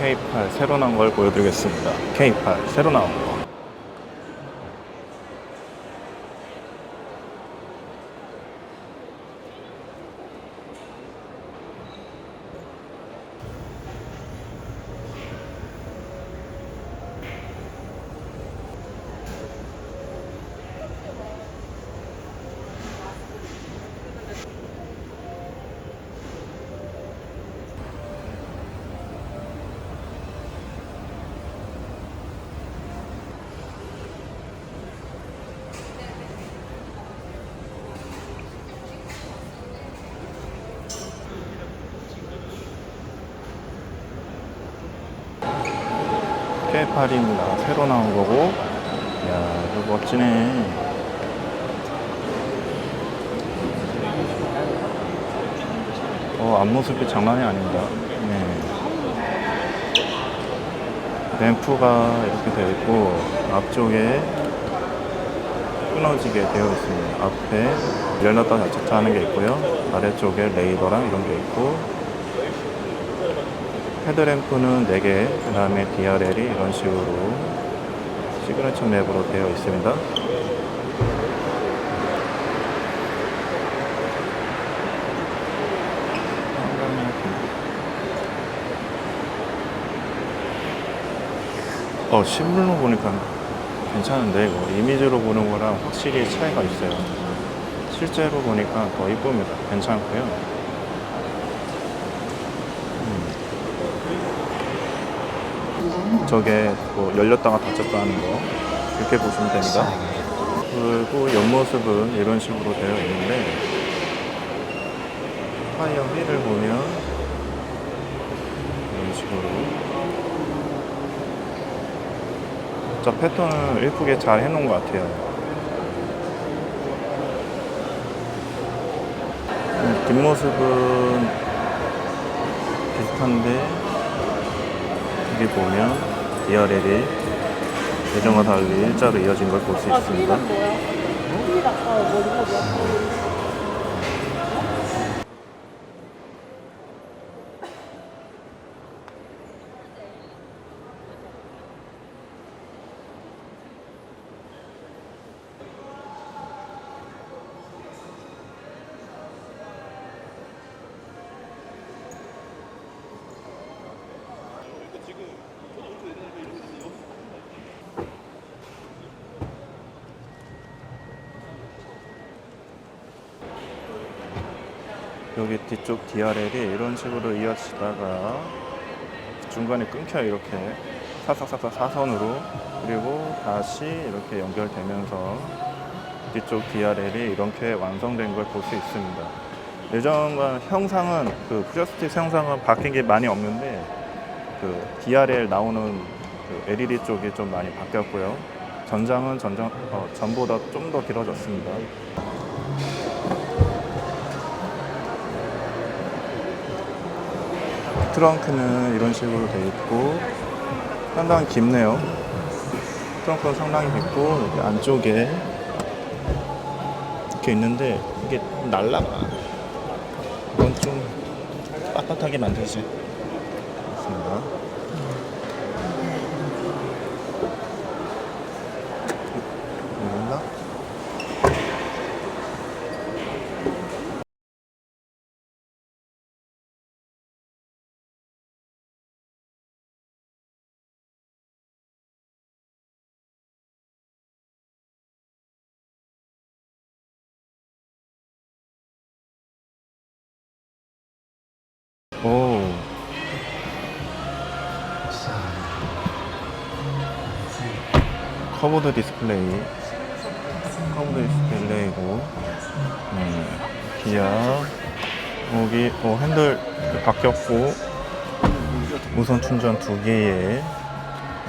K8 새로 나온 걸 보여드리겠습니다. K8 새로 나온 거. K8입니다. 새로 나온 거고, 이야, 이거 멋지네. 앞모습이 장난이 아닙니다. 네. 램프가 이렇게 되어 있고, 앞쪽에 끊어지게 되어 있습니다. 앞에 열렸다 닫혔다 하는 게 있고요. 아래쪽에 레이더랑 이런 게 있고, 헤드램프는 4개, 그 다음에 DRL이 이런 식으로 시그니처 맵으로 되어 있습니다. 실물로 보니까 괜찮은데, 이거 이미지로 보는 거랑 확실히 차이가 있어요. 실제로 보니까 더 이쁩니다. 괜찮고요. 저게 뭐 열렸다가 닫혔다 하는 거, 이렇게 보시면 됩니다. 그리고 옆모습은 이런 식으로 되어 있는데, 타이어 휠을 보면 이런 식으로 저 패턴을 예쁘게 잘 해놓은 것 같아요. 뒷모습은 비슷한데, 여기 보면 DRL이 예전과 달리 일자로 이어진 걸 볼 수 있습니다. 여기 뒤쪽 DRL이 이런 식으로 이어지다가 중간에 끊겨요. 이렇게 사사사사 사선으로. 그리고 다시 이렇게 연결되면서 뒤쪽 DRL이 이렇게 완성된 걸 볼 수 있습니다. 예전과 형상은 그 프리스틱 형상은 바뀐 게 많이 없는데, 그 DRL 나오는 그 LED 쪽이 좀 많이 바뀌었고요. 전장은 전보다 좀 더 길어졌습니다. 트렁크는 이런 식으로 되어 있고 상당히 깊네요. 트렁크는 상당히 깊고, 여기 안쪽에 이렇게 있는데 이게 날라가. 이건 좀 빳빳하게 만들지 있습니다. 오. 커브드 디스플레이고, 기아, 여기 핸들 바뀌었고, 무선 충전 2개에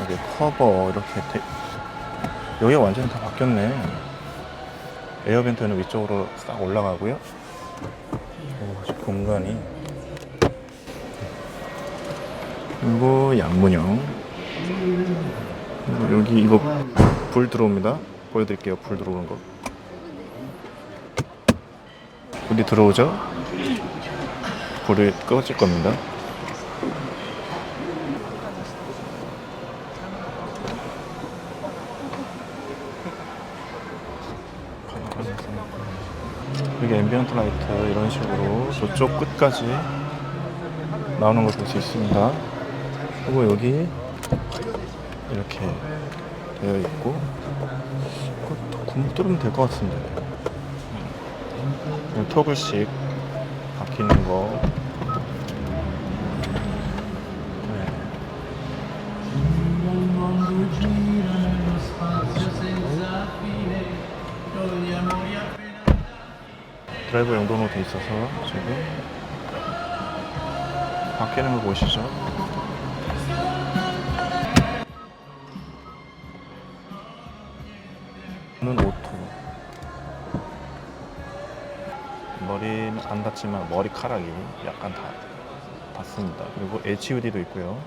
여기 커버 이렇게 여기가 완전히 다 바뀌었네. 에어벤트는 위쪽으로 싹 올라가고요. 공간이, 그리고 양문형, 여기 이거 불 들어옵니다. 보여드릴게요. 불 들어오는 거. 불이 들어오죠? 불이 꺼질 겁니다. 여기 앰비언트 라이트 이런 식으로 저쪽 끝까지 나오는 걸 볼 수 있습니다. 그리고 여기 이렇게 되어 있고, 이거 구멍 뚫으면 될 것 같은데. 토글식 바뀌는 거. 네. 드라이버 용도로 돼 있어서 지금 바뀌는 거 보시죠. 는 오토. 머리는 안 닿지만 머리카락이 약간 닿습니다. 그리고 HUD도 있고요.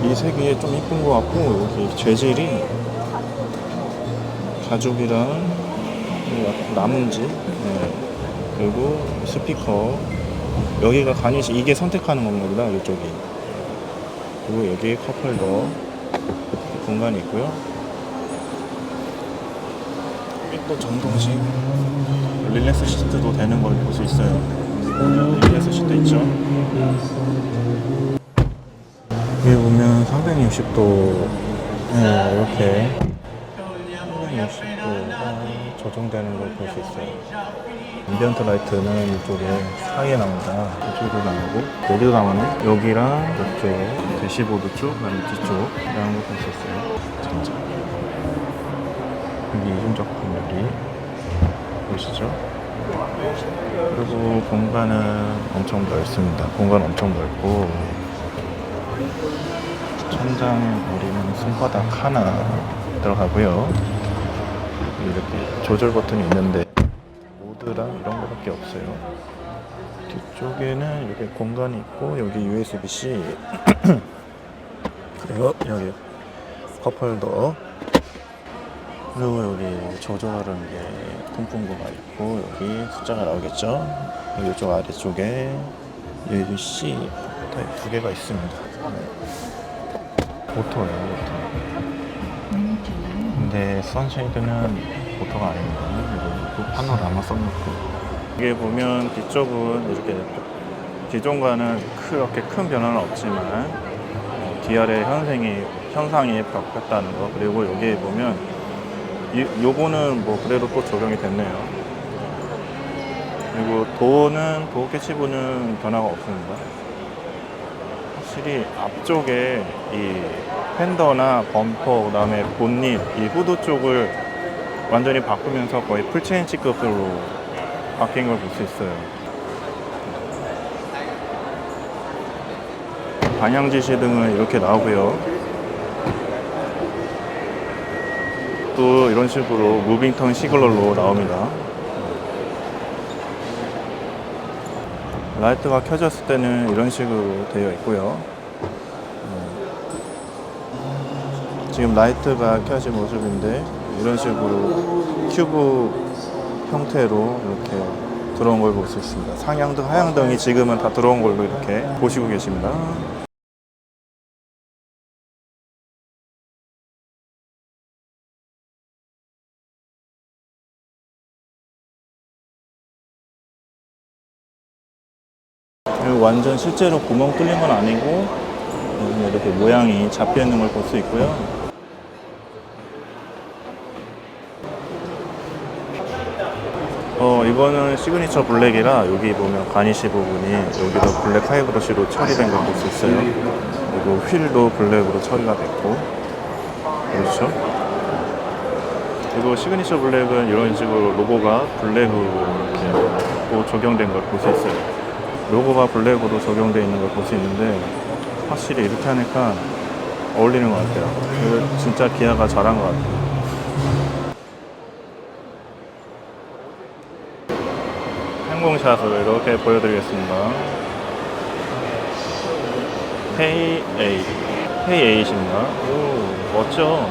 이 색이 좀 이쁜 것 같고, 여기 재질이 가죽이랑 나뭇지, 네. 그리고 스피커, 여기가 가니시, 이게 선택하는 건가 보다, 이쪽이. 그리고 여기 컵홀더 공간이 있고요. 또 전동식 릴렉스 시트도 되는 걸 볼 수 있어요. 릴렉스 시트 있죠. 여기 보면 360도 이렇게 360도가 조정되는 걸 볼 수 있어요. 앰비언트 라이트는 이쪽에 사이에 나옵니다. 이쪽도 나오고, 여기도 나오네. 여기랑 이쪽 대시보드 쪽, 그다음에 뒤쪽 이런 걸 볼 수 있어요. 진짜. 여기 이중적 판넬이 보이시죠? 그리고 공간은 엄청 넓습니다. 공간 엄청 넓고, 천장 우리는 손바닥 하나 들어가고요. 이렇게 조절 버튼이 있는데 모드랑 이런 거밖에 없어요. 뒤쪽에는 이렇게 공간이 있고, 여기 USB-C 그리고 여기 컵홀더, 그리고 여기 조절하는 게 통풍구가 있고, 여기 숫자가 나오겠죠. 이쪽 아래쪽에 USB-C 타입 두 개가 있습니다. 오토예요, 오토. 근데 선쉐이드는 오토가 아닙니다. 그리고 파노라마 써놓고, 여기 보면 뒤쪽은 이렇게 기존과는 그렇게 큰 변화는 없지만 DR의 현상이 바뀌었다는 거. 그리고 여기 보면 요거는 뭐 그대로 또 적용이 됐네요. 그리고 도어 캐치부는 변화가 없습니다. 확실히 앞쪽에 이 팬더나 범퍼, 그 다음에 본닛, 이 후드 쪽을 완전히 바꾸면서 거의 풀체인지급으로 바뀐 걸 볼 수 있어요. 방향 지시등은 이렇게 나오고요. 또 이런 식으로 무빙턴 시글러로 나옵니다. 라이트가 켜졌을 때는 이런 식으로 되어 있고요. 지금 라이트가 켜진 모습인데, 이런 식으로 큐브 형태로 이렇게 들어온 걸 볼 수 있습니다. 상향등, 하향등이 지금은 다 들어온 걸로 이렇게 보시고 계십니다. 완전 실제로 구멍 뚫린 건 아니고 이렇게 모양이 잡혀 있는 걸 볼 수 있고요. 이거는 시그니처 블랙이라, 여기 보면 가니시 부분이 여기도 블랙 하이브러시로 처리된 걸 볼 수 있어요. 그리고 휠도 블랙으로 처리가 됐고, 그렇죠. 그리고 시그니처 블랙은 이런 식으로 로고가 블랙으로 이렇게 또 적용된 걸 볼 수 있어요. 로고가 블랙으로 적용되어 있는 걸 볼 수 있는데, 확실히 이렇게 하니까 어울리는 것 같아요. 진짜 기아가 잘한 것 같아요. 항공샷을 이렇게 보여드리겠습니다. 헤이 8입니다. 오, 멋져.